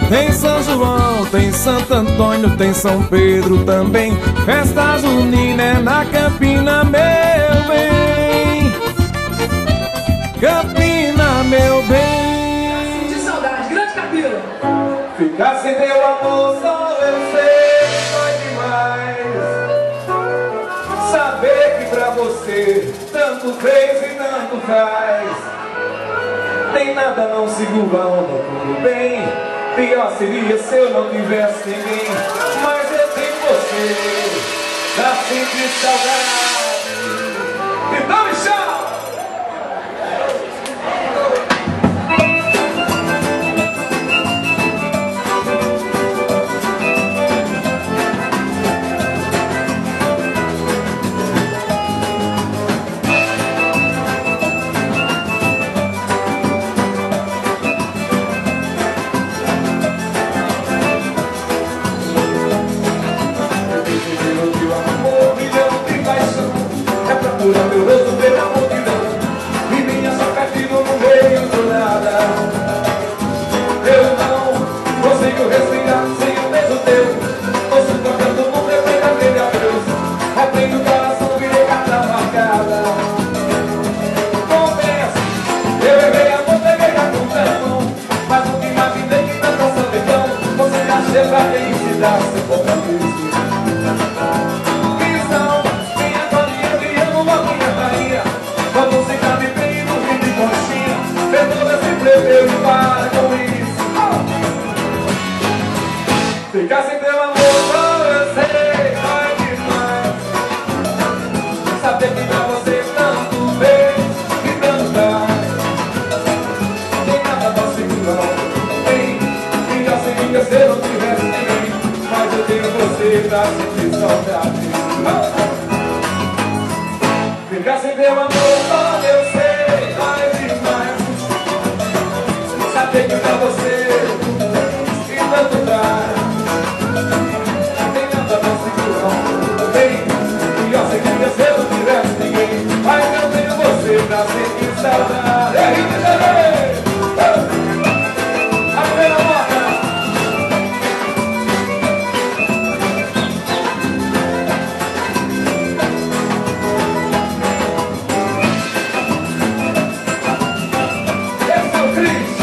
Tem São João, tem Santo Antônio, tem São Pedro também. Festa junina é na Campina, meu bem. Campina, meu bem. De saudade, grande Campina. Ficar sem teu amor só eu sei, dói demais. Saber que pra você tanto fez e tanto faz. Tem nada, não segura a onda, tudo bem. Pior seria se eu não tivesse ninguém. Mas eu tenho você, dá sempre saudade. Então me chama! Meu rosto ver a multidão e minha só castigo no meio do nada. Eu não consigo respirar sem o peso teu. Ouço tocando o mundo, eu tenho aquele adeus. Aprendo o coração, virei carta marcada. Confesso, eu errei amor, peguei a confusão. Mas nunca imaginei que tanta solidão você me achei pra felicidade, seu compromisso. Eu me para com isso. Ficar sem teu amor só eu sei, dói demais. Saber que pra você tanto fez e tanto traz. Tem nada pra segurar, tem. Melhor seria se eu não tivesse ninguém. Mas eu tenho você pra sentir saudade. Ficar sem teu amor só eu sei, dói demais. Saber que pra você e tanto traz. Tem nada pra segurar, tem. Melhor seria se eu não tivesse ninguém. Mas eu tenho você pra sentir saudade. É Rio de Janeiro! A primeira moda. Esse é o Cris.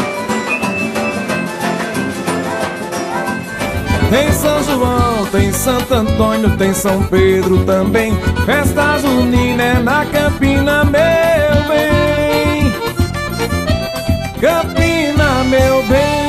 Tem São João, tem Santo Antônio, tem São Pedro também. Festa junina é na Campina, meu bem. Campina, meu bem.